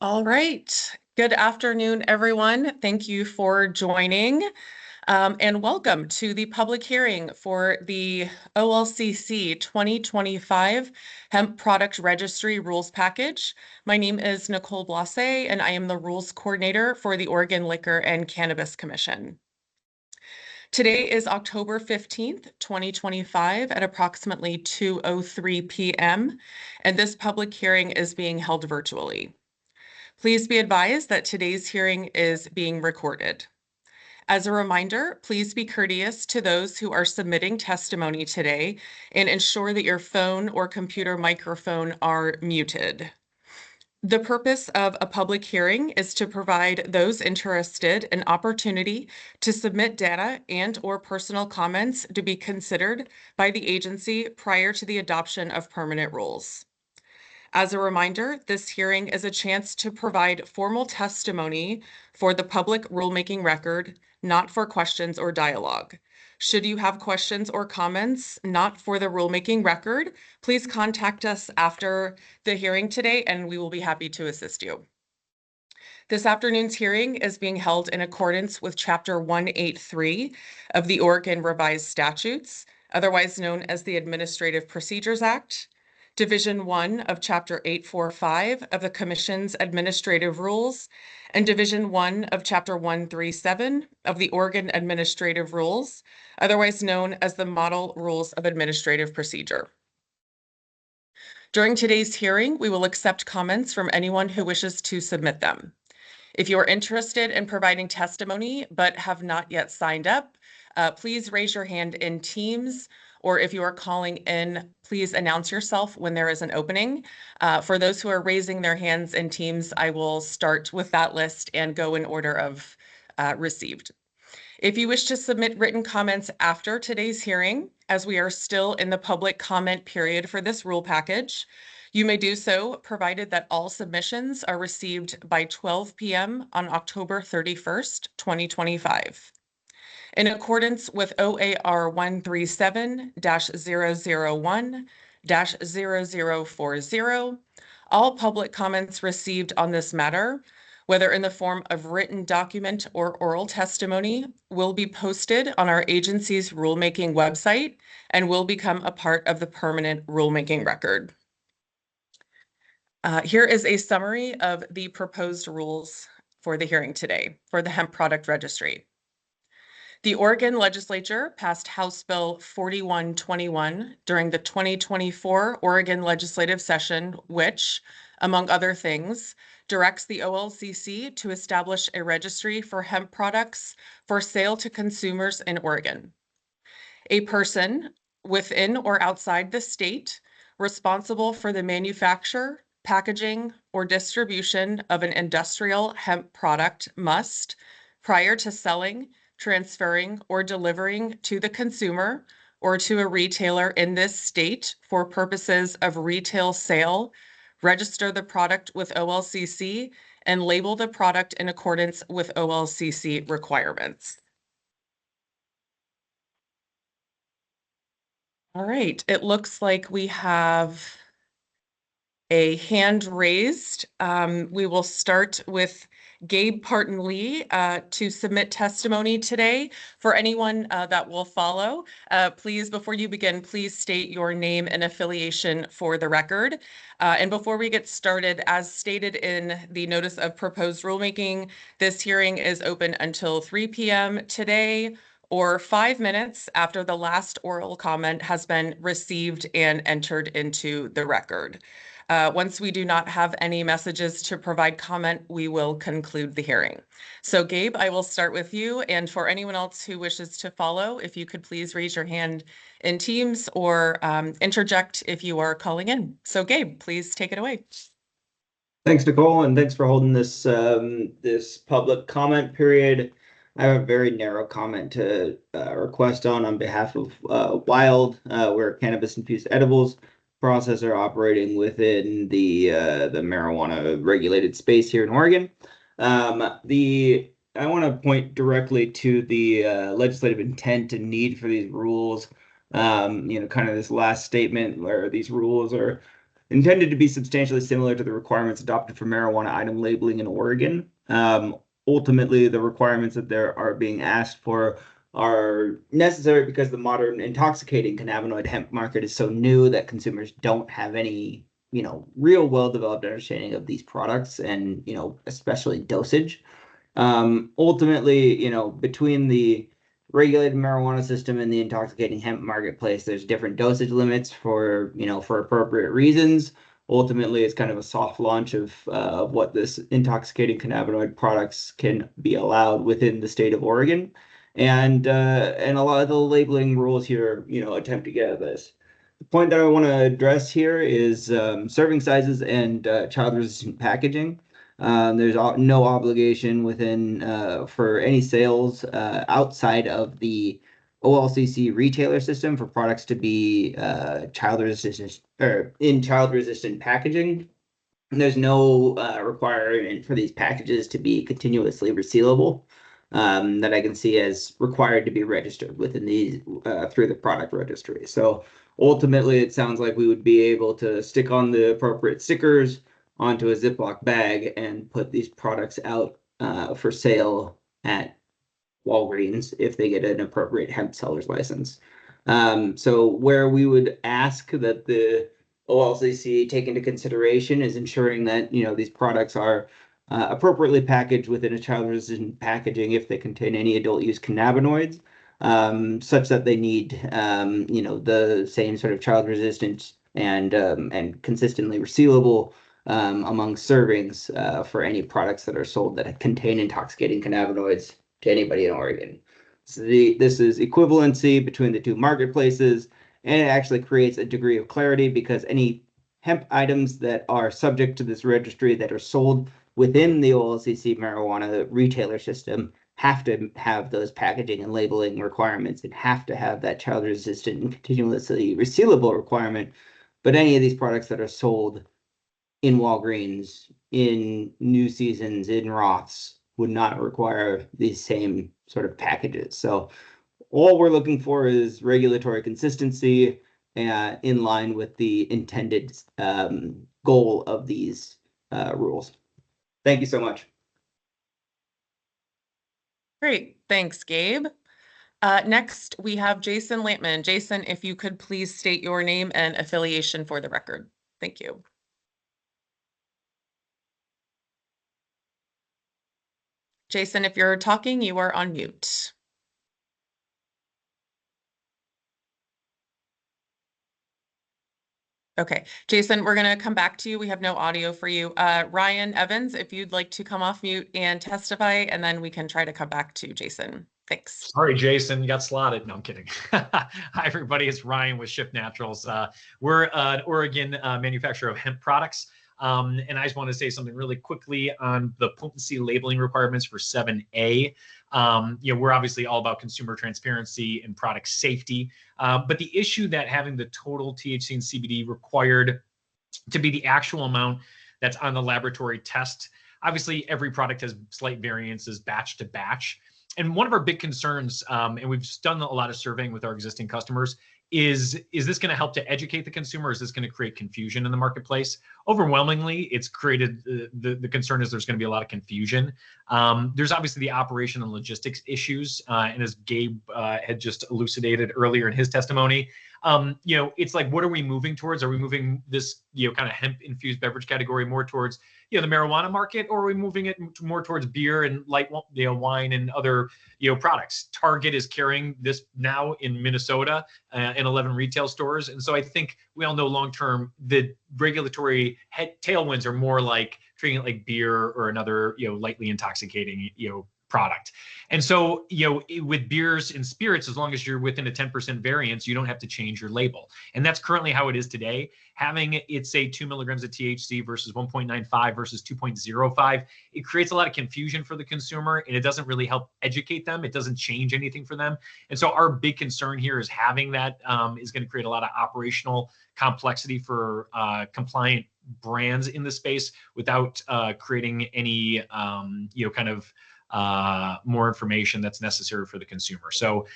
All right. Good afternoon, everyone. Thank you for joining, and welcome to the public hearing for the OLCC 2025 Hemp Product Registry Rules Package. My name is Nicole Blase, and I am the Rules Coordinator for the Oregon Liquor and Cannabis Commission. Today is October 15th, 2025 at approximately 2:03 p.m., and this public hearing is being held virtually. Please be advised that today's hearing is being recorded. As a reminder, please be courteous to those who are submitting testimony today and ensure that your phone or computer microphone are muted. The purpose of a public hearing is to provide those interested an opportunity to submit data and/or personal comments to be considered by the agency prior to the adoption of permanent rules. As a reminder, this hearing is a chance to provide formal testimony for the public rulemaking record, not for questions or dialogue. Should you have questions or comments not for the rulemaking record, please contact us after the hearing today and we will be happy to assist you. This afternoon's hearing is being held in accordance with Chapter 183 of the Oregon Revised Statutes, otherwise known as the Administrative Procedures Act, Division 1 of Chapter 845 of the Commission's Administrative Rules, and Division 1 of Chapter 137 of the Oregon Administrative Rules, otherwise known as the Model Rules of Administrative Procedure. During today's hearing, we will accept comments from anyone who wishes to submit them. If you are interested in providing testimony but have not yet signed up, please raise your hand in Teams, or if you are calling in, please announce yourself when there is an opening. For those who are raising their hands in Teams, I will start with that list and go in order of received. If you wish to submit written comments after today's hearing, as we are still in the public comment period for this rule package, you may do so provided that all submissions are received by 12 p.m. on October 31st, 2025. In accordance with OAR 137-001-0040, all public comments received on this matter, whether in the form of written document or oral testimony, will be posted on our agency's rulemaking website and will become a part of the permanent rulemaking record. Here is a summary of the proposed rules for the hearing today for the Hemp Product Registry. The Oregon Legislature passed House Bill 4121 during the 2024 Oregon legislative session, which, among other things, directs the OLCC to establish a registry for hemp products for sale to consumers in Oregon. A person within or outside the state responsible for the manufacture, packaging, or distribution of an industrial hemp product must, prior to selling, transferring, or delivering to the consumer or to a retailer in this state for purposes of retail sale, register the product with OLCC, and label the product in accordance with OLCC requirements. All right, it looks like we have a hand raised. We will start with Gabe Parton Lee to submit testimony today. For anyone that will follow, please, before you begin, please state your name and affiliation for the record. And before we get started, as stated in the notice of proposed rulemaking, this hearing is open until 3 p.m. today, or 5 minutes after the last oral comment has been received and entered into the record. Once we do not have any messages to provide comment, we will conclude the hearing. So Gabe, I will start with you. And for anyone else who wishes to follow, if you could please raise your hand in Teams or interject if you are calling in. So Gabe, please take it away. Thanks, Nicole, and thanks for holding this this public comment period. I have a very narrow comment to request on behalf of Wild. We're a cannabis-infused edibles processor operating within the marijuana regulated space here in Oregon. I want to point directly to the legislative intent and need for these rules. Kind of this last statement where these rules are intended to be substantially similar to the requirements adopted for marijuana item labeling in Oregon. Ultimately, the requirements that there are being asked for are necessary because the modern intoxicating cannabinoid hemp market is so new that consumers don't have any, real well-developed understanding of these products and, especially dosage. Ultimately, between the regulated marijuana system and the intoxicating hemp marketplace, there's different dosage limits for appropriate reasons. Ultimately, it's kind of a soft launch of what this intoxicating cannabinoid products can be allowed within the state of Oregon, and a lot of the labeling rules here, attempt to get at this. The point that I want to address here is serving sizes and child-resistant packaging. There's no obligation within for any sales outside of the OLCC retailer system for products to be child resistant or in child resistant packaging. And there's no requirement for these packages to be continuously resealable that I can see as required to be registered within these through the product registry. So ultimately, it sounds like we would be able to stick on the appropriate stickers onto a Ziploc bag and put these products out for sale at Walgreens if they get an appropriate hemp seller's license. So where we would ask that the OLCC take into consideration is ensuring that these products are appropriately packaged within a child-resistant packaging if they contain any adult-use cannabinoids, such that they need the same sort of child-resistant and consistently resealable among servings for any products that are sold that contain intoxicating cannabinoids to anybody in Oregon. So this is equivalency between the two marketplaces, and it actually creates a degree of clarity because any hemp items that are subject to this registry that are sold within the OLCC marijuana retailer system have to have those packaging and labeling requirements and have to have that child resistant and continuously resealable requirement. But any of these products that are sold in Walgreens, in New Seasons, in Roths would not require these same sort of packages. So all we're looking for is regulatory consistency in line with the intended goal of these rules. Thank you so much. Great. Thanks, Gabe. Next, we have Jason Lampman. Jason, if you could please state your name and affiliation for the record. Thank you. Jason, if you're talking, you are on mute. Okay, Jason, we're going to come back to you. We have no audio for you. Ryan Evans, if you'd like to come off mute and testify, and then we can try to come back to Jason. Thanks. Sorry, Jason, you got slotted. No, I'm kidding. Hi, everybody. It's Ryan with Shift Naturals. We're an Oregon manufacturer of hemp products. And I just want to say something really quickly on the potency labeling requirements for 7A. We're obviously all about consumer transparency and product safety. But the issue that having the total THC and CBD required to be the actual amount that's on the laboratory test, obviously every product has slight variances batch to batch. And one of our big concerns, and we've done a lot of surveying with our existing customers, is this going to help to educate the consumer? Or is this going to create confusion in the marketplace? Overwhelmingly, it's created the concern is there's going to be a lot of confusion. There's obviously the operation and logistics issues, and as Gabe had just elucidated earlier in his testimony, it's like, what are we moving towards? Are we moving this kind of hemp infused beverage category more towards the marijuana market, or are we moving it more towards beer and light wine and other products? Target is carrying this now in Minnesota in 11 retail stores, and so I think we all know long term the regulatory tailwinds are more like treating it like beer or another lightly intoxicating product. And so, with beers and spirits, as long as you're within a 10% variance, you don't have to change your label. And that's currently how it is today. Having it say 2 milligrams of THC versus 1.95 versus 2.05, it creates a lot of confusion for the consumer, and it doesn't really help educate them. It doesn't change anything for them. And so our big concern here is having that is going to create a lot of operational complexity for compliant brands in the space without creating any, kind of more information that's necessary for the consumer. So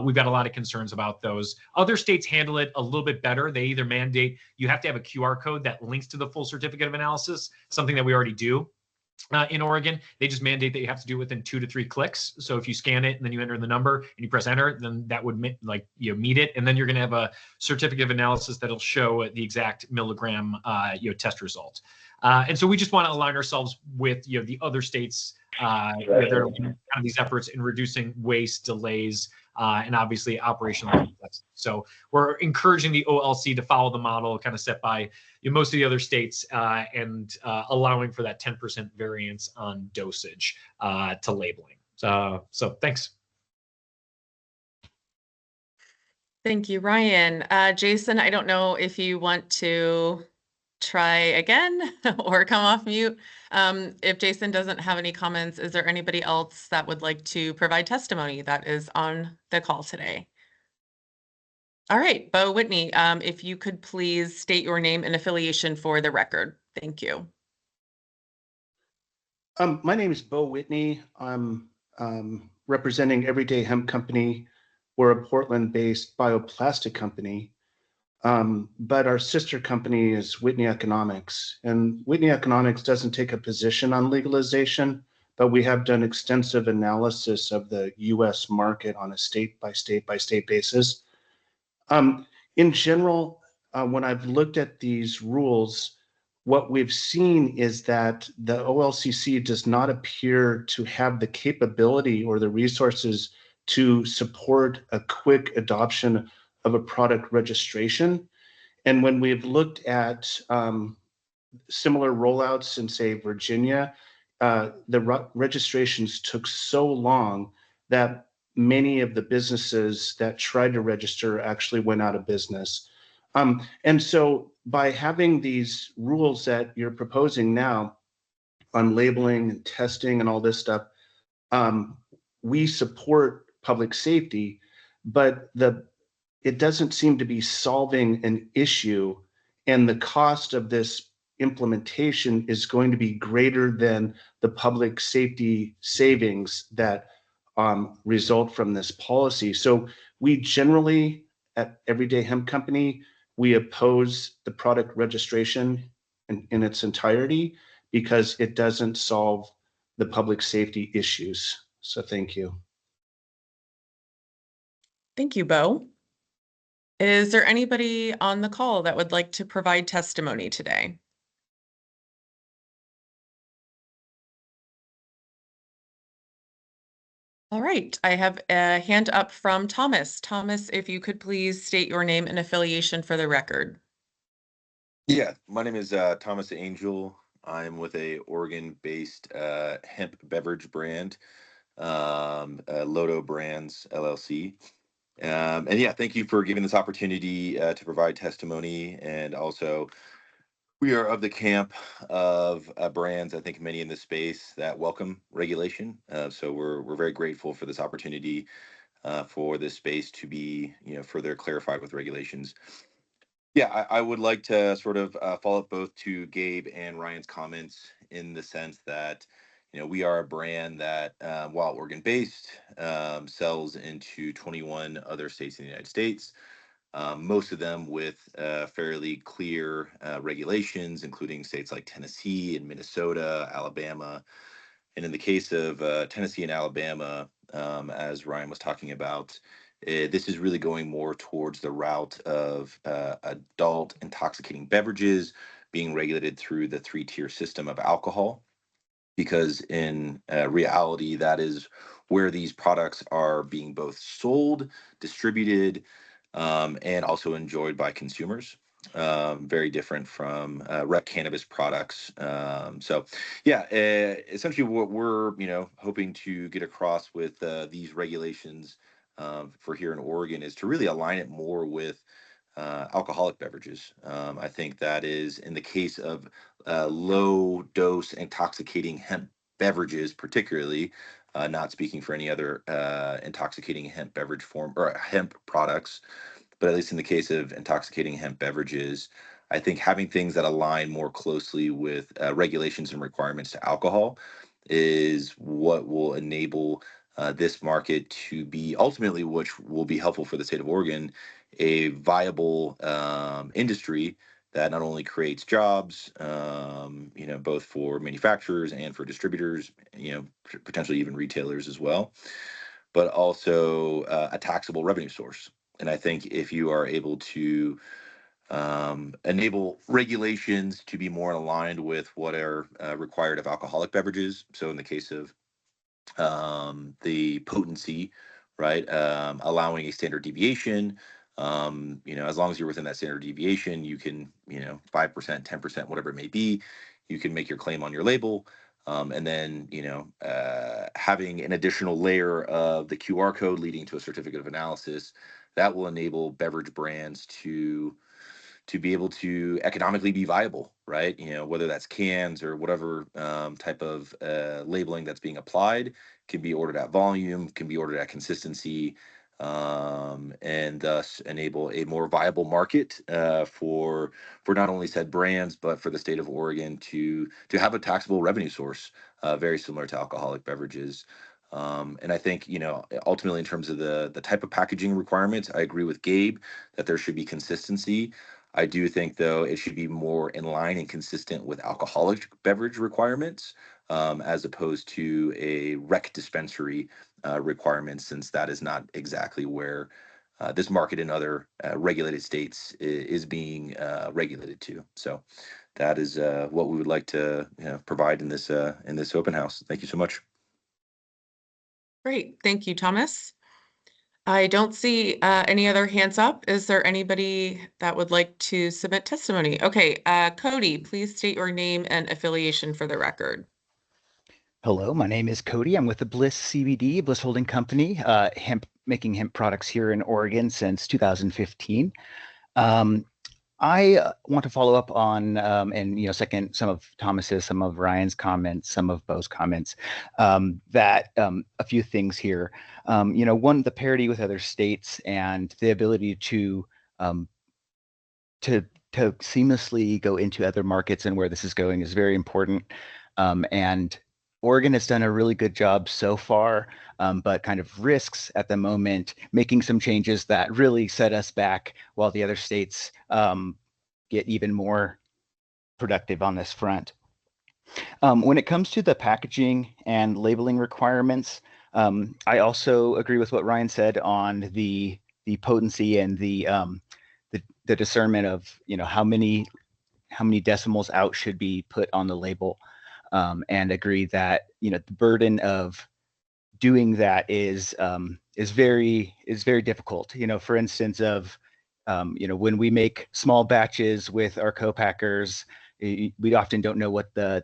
we've got a lot of concerns about those. Other states handle it a little bit better. They either mandate you have to have a QR code that links to the full certificate of analysis, something that we already do. In Oregon, they just mandate that you have to do it within 2 to 3 clicks. So if you scan it and then you enter the number and you press enter, then that would meet it, and then you're going to have a certificate of analysis that'll show the exact milligram test result. And so we just want to align ourselves with the other states that are kind of these efforts in reducing waste, delays, and obviously operational complexity. So we're encouraging the OLC to follow the model kind of set by most of the other states and allowing for that 10% variance on dosage to labeling. So thanks. Thank you, Ryan. Jason, I don't know if you want to try again or come off mute. If Jason doesn't have any comments, is there anybody else that would like to provide testimony that is on the call today? All right, Bo Whitney, if you could please state your name and affiliation for the record. Thank you. My name is Bo Whitney. I'm representing Everyday Hemp Company. We're a Portland-based bioplastic company, but our sister company is Whitney Economics. And Whitney Economics doesn't take a position on legalization, but we have done extensive analysis of the U.S. market on a state-by-state basis. In general, when I've looked at these rules, what we've seen is that the OLCC does not appear to have the capability or the resources to support a quick adoption of a product registration. And when we've looked at similar rollouts in, say, Virginia, the registrations took so long that many of the businesses that tried to register actually went out of business. And so by having these rules that you're proposing now on labeling and testing and all this stuff, we support public safety, but it doesn't seem to be solving an issue, and the cost of this implementation is going to be greater than the public safety savings that result from this policy. So we generally, at Everyday Hemp Company, we oppose the product registration in its entirety because it doesn't solve the public safety issues. So thank you. Thank you, Bo. Is there anybody on the call that would like to provide testimony today? All right, I have a hand up from Thomas. Thomas, if you could please state your name and affiliation for the record. Yeah, my name is Thomas Angel. I'm with a Oregon-based hemp beverage brand, Lodo Brands LLC. And yeah, thank you for giving this opportunity to provide testimony. And also, we are of the camp of brands, I think many in this space, that welcome regulation. So we're very grateful for this opportunity for this space to be further clarified with regulations. Yeah, I would like to sort of follow up both to Gabe and Ryan's comments in the sense that, we are a brand that, while Oregon-based, sells into 21 other states in the United States, most of them with fairly clear regulations, including states like Tennessee and Minnesota, Alabama. And in the case of Tennessee and Alabama, as Ryan was talking about, this is really going more towards the route of adult intoxicating beverages being regulated through the 3-tier system of alcohol, because in reality, that is where these products are being both sold, distributed, and also enjoyed by consumers. Very different from rec cannabis products. So yeah, essentially what we're hoping to get across with these regulations for here in Oregon is to really align it more with alcoholic beverages. I think that is in the case of low dose intoxicating hemp beverages, particularly, not speaking for any other intoxicating hemp beverage form or hemp products, but at least in the case of intoxicating hemp beverages, I think having things that align more closely with regulations and requirements to alcohol is what will enable this market to be ultimately, which will be helpful for the state of Oregon, a viable industry that not only creates jobs, both for manufacturers and for distributors, potentially even retailers as well, but also a taxable revenue source. And I think if you are able to enable regulations to be more aligned with what are required of alcoholic beverages. So in the case of the potency, right, allowing a standard deviation. As long as you're within that standard deviation, you can, 5%, 10%, whatever it may be, you can make your claim on your label. And then, having an additional layer of the QR code leading to a certificate of analysis that will enable beverage brands to be able to economically be viable, right? Whether that's cans or whatever type of labeling that's being applied, can be ordered at volume, can be ordered at consistency, and thus enable a more viable market for not only said brands, but for the state of Oregon to have a taxable revenue source, very similar to alcoholic beverages. And I think, ultimately in terms of the type of packaging requirements, I agree with Gabe that there should be consistency. I do think, though, it should be more in line and consistent with alcoholic beverage requirements, as opposed to a rec dispensary requirement, since that is not exactly where this market in other regulated states is being regulated to. So that is what we would like to provide in this open house. Thank you so much. Great. Thank you, Thomas. I don't see any other hands up. Is there anybody that would like to submit testimony? Okay, Cody, please state your name and affiliation for the record. Hello, my name is Cody. I'm with the Bliss CBD, Bliss Holding Company, making hemp products here in Oregon since 2015. I want to follow up on and second some of Thomas's, some of Ryan's comments, some of Bo's comments. That a few things here. One, the parity with other states and the ability to seamlessly go into other markets and where this is going is very important. And Oregon has done a really good job so far, but kind of risks at the moment making some changes that really set us back while the other states get even more productive on this front. When it comes to the packaging and labeling requirements, I also agree with what Ryan said on the potency and the discernment of how many decimals out should be put on the label. And agree that the burden of doing that is very difficult. For instance, when we make small batches with our co-packers, we often don't know what the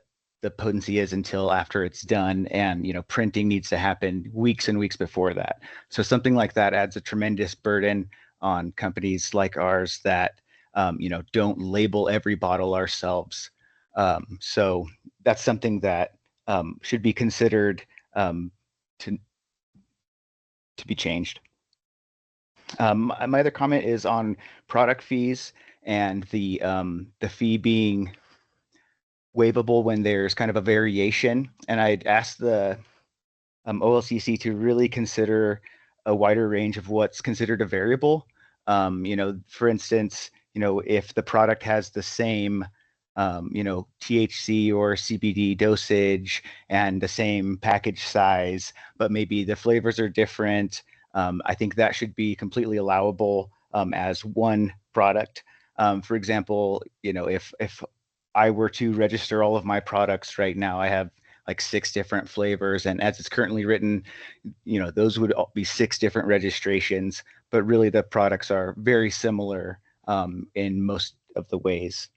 potency is until after it's done, and printing needs to happen weeks and weeks before that. So something like that adds a tremendous burden on companies like ours that don't label every bottle ourselves. So that's something that should be considered to be changed. My other comment is on product fees and the fee being waivable when there's kind of a variation. And I'd ask the OLCC to really consider a wider range of what's considered a variable. For instance, if the product has the same THC or CBD dosage and the same package size, but maybe the flavors are different, I think that should be completely allowable as one product. For example, if I were to register all of my products right now, I have like 6 different flavors, and as it's currently written, those would all be 6 different registrations, but really the products are very similar in most of the ways.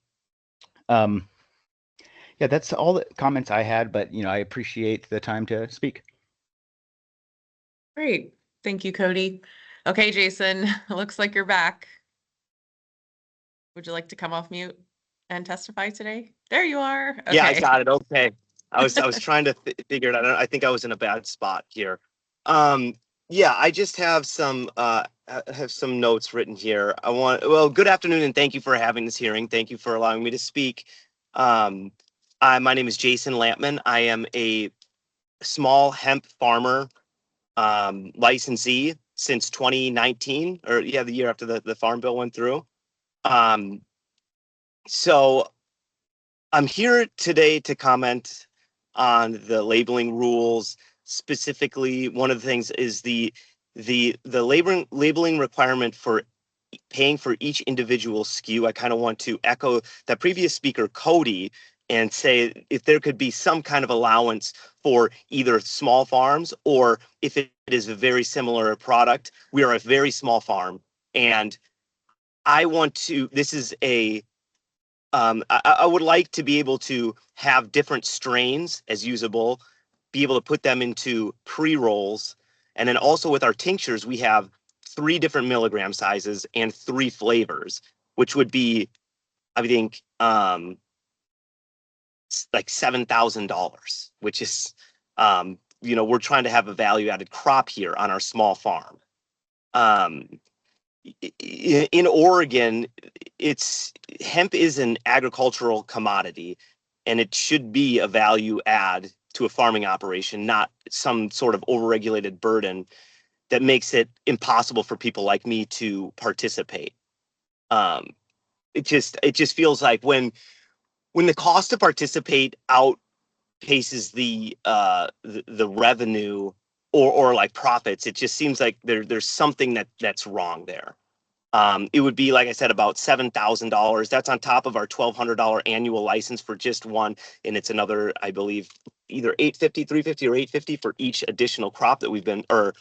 Yeah, that's all the comments I had, but I appreciate the time to speak. Great. Thank you, Cody. Okay, Jason, looks like you're back. Would you like to come off mute and testify today? There you are. Okay. Yeah, I got it. Okay. I was trying to figure it out. I think I was in a bad spot here. Yeah, I just have some notes written here. Good afternoon and thank you for having this hearing. Thank you for allowing me to speak. My name is Jason Lampman. I am a small hemp farmer licensee since 2019, or yeah, the year after the farm bill went through. So I'm here today to comment on the labeling rules. Specifically, one of the things is the labeling requirement for paying for each individual SKU. I kind of want to echo that previous speaker, Cody, and say if there could be some kind of allowance for either small farms, or if it is a very similar product. We are a very small farm, and I want to, this is a, I would like to be able to have different strains as usable, be able to put them into pre-rolls. And then also with our tinctures, we have 3 different milligram sizes and 3 flavors, which would be, I think, like $7,000, which is, we're trying to have a value added crop here on our small farm. In Oregon, hemp is an agricultural commodity, and it should be a value add to a farming operation, not some sort of overregulated burden that makes it impossible for people like me to participate. It just feels like when the cost to participate outpaces the revenue or like profits, it just seems like there's something that's wrong there. It would be, like I said, about $7,000. That's on top of our $1,200 annual license for just one, and it's another, I believe, either $850, $350, or $850 for each additional crop that we've been, or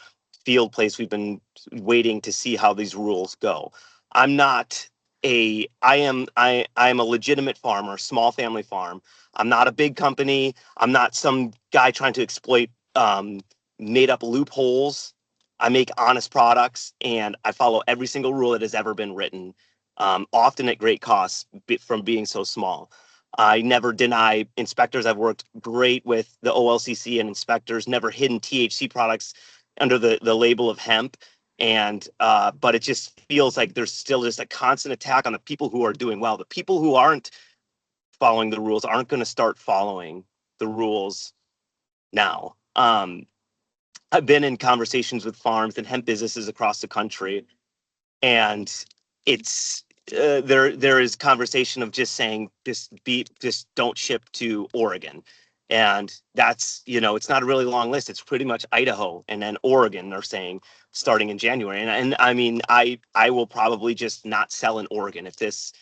field place we've been waiting to see how these rules go. I'm not I am a legitimate farmer, small family farm. I'm not a big company. I'm not some guy trying to exploit made up loopholes. I make honest products, and I follow every single rule that has ever been written, often at great cost from being so small. I never deny inspectors. I've worked great with the OLCC and inspectors, never hidden THC products under the label of hemp. And but it just feels like there's still just a constant attack on the people who are doing well. The people who aren't following the rules aren't going to start following the rules now. I've been in conversations with farms and hemp businesses across the country, and it's there is conversation of just saying just don't ship to Oregon, and that's, it's not a really long list. It's pretty much Idaho and then Oregon. They're saying starting in January, and I mean I will probably just not sell in Oregon if this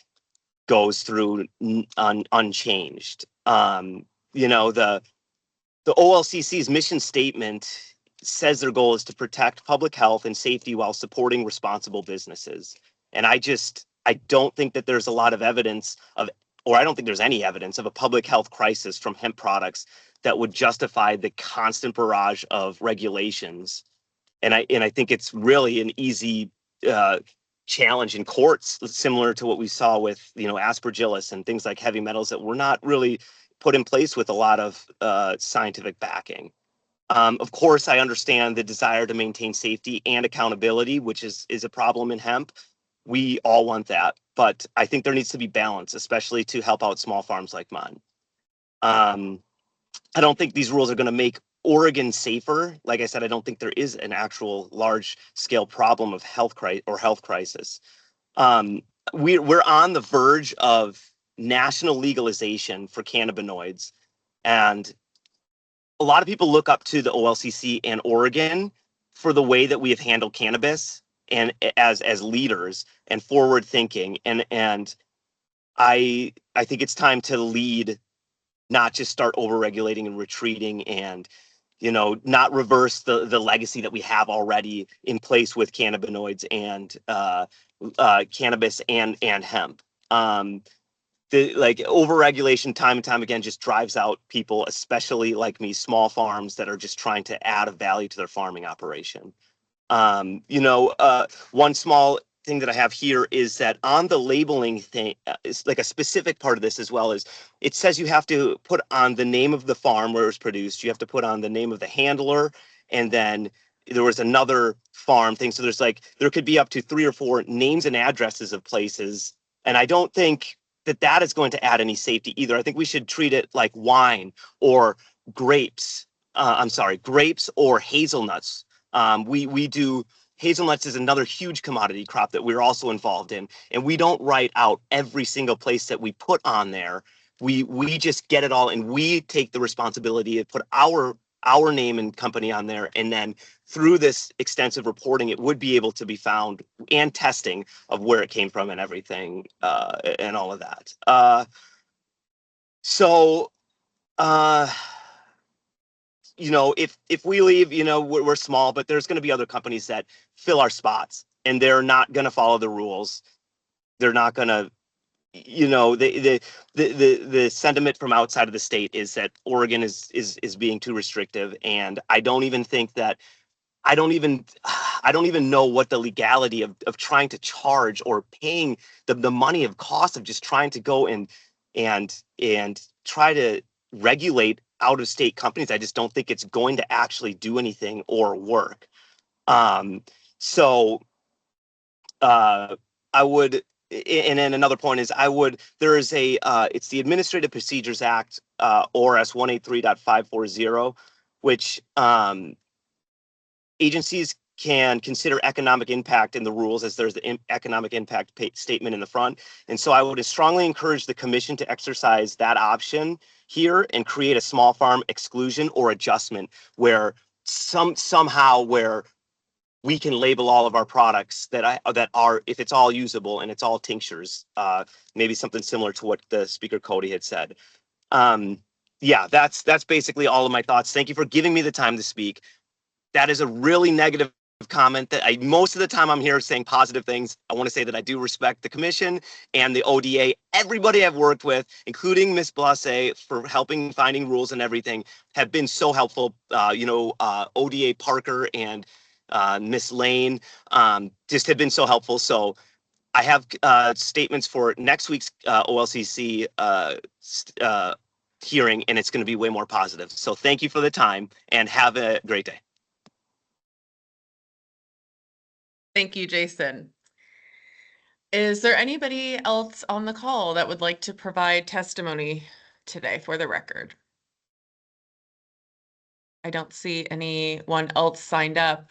goes through unchanged. The OLCC's mission statement says their goal is to protect public health and safety while supporting responsible businesses. And I don't think that there's a lot of evidence of, or I don't think there's any evidence of a public health crisis from hemp products that would justify the constant barrage of regulations. And I think it's really an easy challenge in courts, similar to what we saw with, aspergillus and things like heavy metals that were not really put in place with a lot of scientific backing. Of course, I understand the desire to maintain safety and accountability, which is a problem in hemp. We all want that, but I think there needs to be balance, especially to help out small farms like mine. I don't think these rules are going to make Oregon safer. Like I said, I don't think there is an actual large-scale problem of health crisis. We're on the verge of national legalization for cannabinoids, and a lot of people look up to the OLCC and Oregon for the way that we have handled cannabis and as leaders and forward thinking, and I think it's time to lead, not just start over regulating and retreating, and not reverse the legacy that we have already in place with cannabinoids and cannabis and hemp. The overregulation time and time again just drives out people, especially like me, small farms that are just trying to add a value to their farming operation. One small thing that I have here is that on the labeling thing, it's like a specific part of this as well, is it says you have to put on the name of the farm where it was produced, you have to put on the name of the handler, and then there was another farm thing. So there could be up to 3 or 4 names and addresses of places. And I don't think that is going to add any safety either. I think we should treat it like wine or grapes. I'm sorry, grapes or hazelnuts. We do hazelnuts is another huge commodity crop that we're also involved in, and we don't write out every single place that we put on there. We just get it all, and we take the responsibility to put our name and company on there, and then through this extensive reporting, it would be able to be found, and testing of where it came from and everything, and all of that. So. You know, if we leave, you know, we're small, but there's going to be other companies that fill our spots, and they're not going to follow the rules. They're not going to, you know, the sentiment from outside of the state is that Oregon is being too restrictive, and I don't even think that I don't even know what the legality of trying to charge or paying the money of cost of just trying to go and try to regulate out of state companies. I just don't think it's going to actually do anything or work. Um, so I would, and then another point is there is it's the Administrative Procedures Act, ORS 183.540, which agencies can consider economic impact in the rules, as there's the economic impact statement in the front. And so I would strongly encourage the commission to exercise that option here and create a small farm exclusion or adjustment where somehow where we can label all of our products that are, if it's all usable and it's all tinctures, maybe something similar to what the speaker Cody had said. Yeah, that's basically all of my thoughts. Thank you for giving me the time to speak. That is a really negative comment that most of the time I'm here saying positive things. I want to say that I do respect the commission and the ODA, everybody I've worked with, including Ms. Blasse, for helping finding rules and everything, have been so helpful. ODA Parker and Miss Lane just have been so helpful. So I have statements for next week's OLCC hearing, and it's going to be way more positive. So thank you for the time, and have a great day. Thank you, Jason. Is there anybody else on the call that would like to provide testimony today for the record? I don't see anyone else signed up.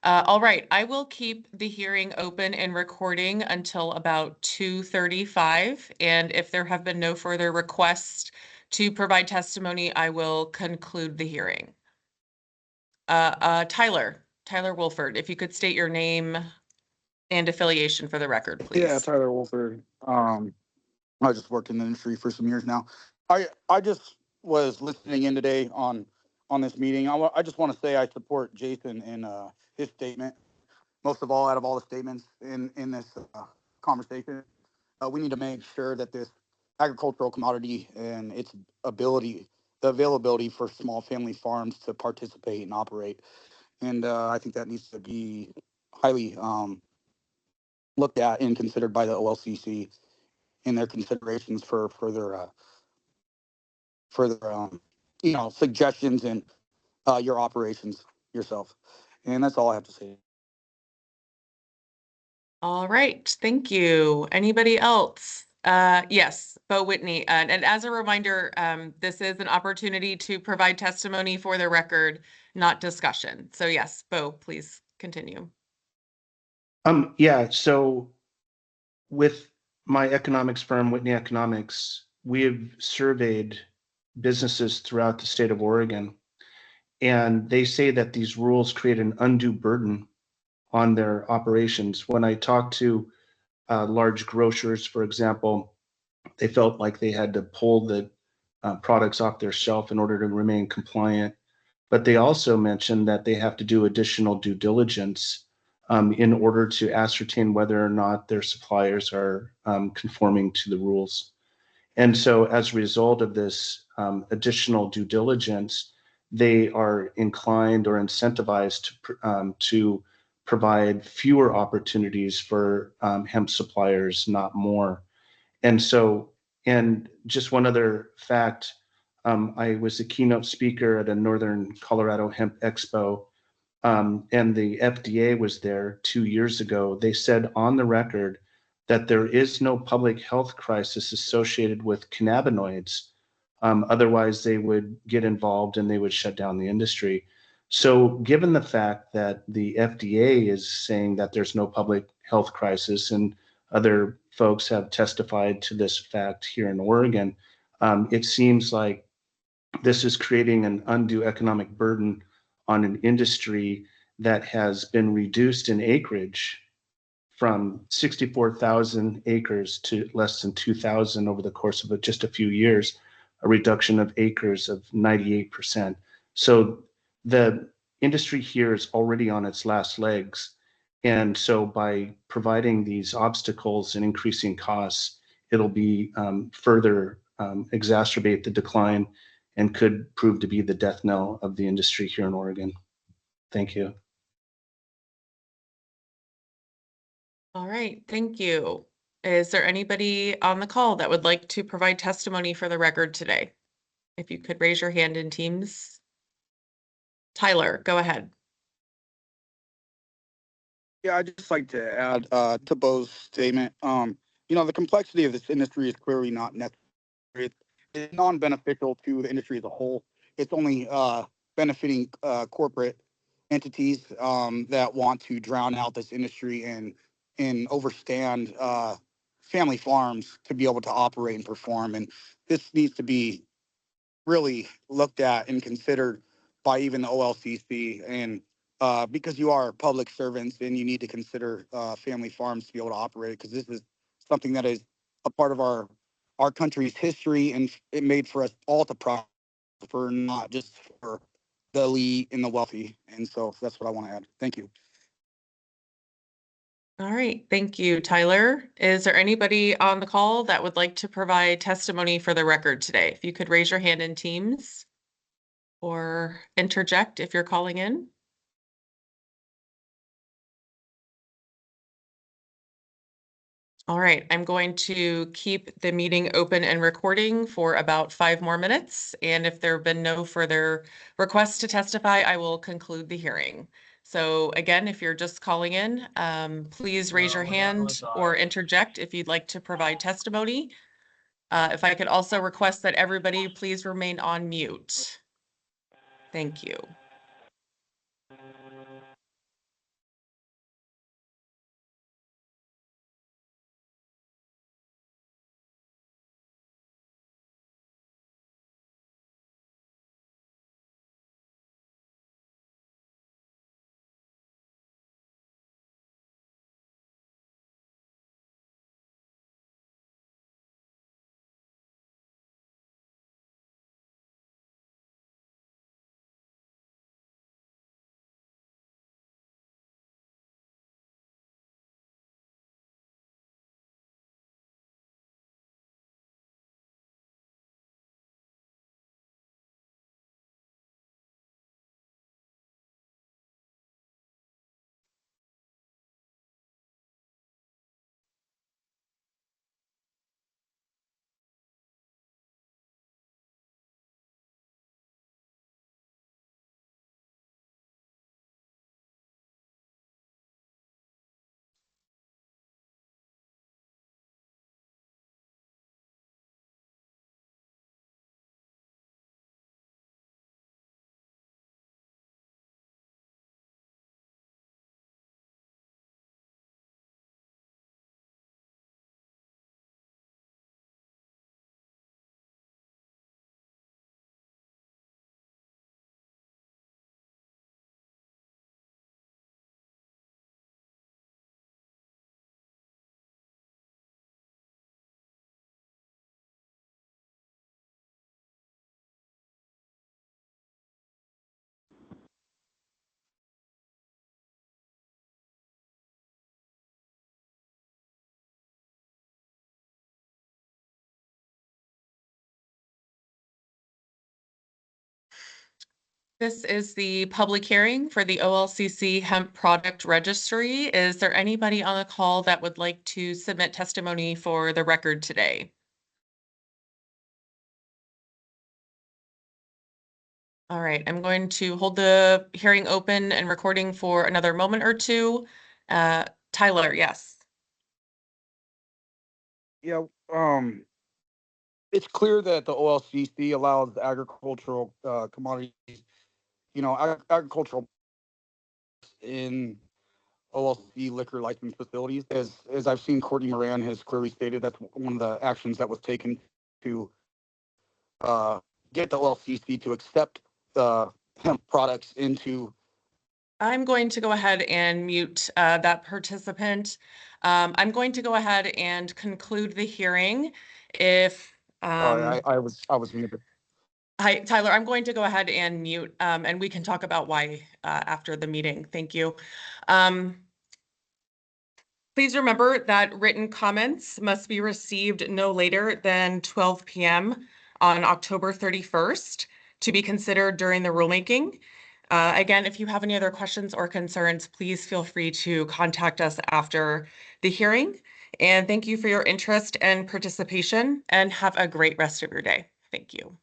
All right, I will keep the hearing open and recording until about 2:35. And if there have been no further requests to provide testimony, I will conclude the hearing. Tyler Wolford, if you could state your name and affiliation for the record, please. Yeah, Tyler Wolford. I just worked in the industry for some years now. I just was listening in today on this meeting. I just want to say I support Jason in his statement. Most of all, out of all the statements in this conversation, we need to make sure that this agricultural commodity and its the availability for small family farms to participate and operate. And I think that needs to be highly looked at and considered by the OLCC in their considerations for further suggestions and your operations yourself. And that's all I have to say. All right, thank you. Anybody else? Yes, Bo Whitney. And as a reminder, this is an opportunity to provide testimony for the record, not discussion. So yes, Bo, please continue. Yeah, so with my economics firm, Whitney Economics, we have surveyed businesses throughout the state of Oregon, and they say that these rules create an undue burden on their operations. When I talked to large grocers, for example, they felt like they had to pull the products off their shelf in order to remain compliant. But they also mentioned that they have to do additional due diligence in order to ascertain whether or not their suppliers are conforming to the rules. And so as a result of this additional due diligence, they are inclined or incentivized to provide fewer opportunities for hemp suppliers, not more. And so, and just one other fact, I was a keynote speaker at a Northern Colorado Hemp Expo, and the FDA was there 2 years ago. They said on the record that there is no public health crisis associated with cannabinoids, Otherwise, they would get involved and they would shut down the industry. So, given the fact that the FDA is saying that there's no public health crisis, and other folks have testified to this fact here in Oregon, it seems like this is creating an undue economic burden on an industry that has been reduced in acreage from 64,000 acres to less than 2,000 over the course of just a few years, a reduction of acres of 98%. So the industry here is already on its last legs. And so by providing these obstacles and increasing costs, it'll be further exacerbate the decline and could prove to be the death knell of the industry here in Oregon. Thank you. All right, thank you. Is there anybody on the call that would like to provide testimony for the record today? If you could raise your hand in Teams. Tyler, go ahead. Yeah, I'd just like to add to Bo's statement. The complexity of this industry is clearly not necessary. It's non-beneficial to the industry as a whole. It's only benefiting corporate entities that want to drown out this industry and overstand family farms to be able to operate and perform. And this needs to be really looked at and considered by even the OLCC. And because you are public servants and you need to consider family farms to be able to operate, because this is something that is a part of our country's history, and it made for us all to prosper, not just for the elite and the wealthy. And so that's what I want to add. Thank you. All right, thank you, Tyler. Is there anybody on the call that would like to provide testimony for the record today? If you could raise your hand in Teams or interject if you're calling in. All right, I'm going to keep the meeting open and recording for about 5 more minutes. And if there have been no further requests to testify, I will conclude the hearing. So again, if you're just calling in, please raise your hand or interject if you'd like to provide testimony. If I could also request that everybody please remain on mute. Thank you. This is the public hearing for the OLCC Hemp Product Registry. Is there anybody on the call that would like to submit testimony for the record today? All right, I'm going to hold the hearing open and recording for another moment or two. Tyler, yes. Yeah, it's clear that the OLCC allows agricultural commodities, agricultural in OLC liquor license facilities. As I've seen, Courtney Moran has clearly stated that's one of the actions that was taken to get the OLCC to accept hemp products into. I'm going to go ahead and mute that participant. I'm going to go ahead and conclude the hearing. If Sorry, I was muted. Hi, Tyler, I'm going to go ahead and mute, and we can talk about why after the meeting. Thank you. Please remember that written comments must be received no later than 12 p.m. on October 31st to be considered during the rulemaking. Again, if you have any other questions or concerns, please feel free to contact us after the hearing. And thank you for your interest and participation, and have a great rest of your day. Thank you.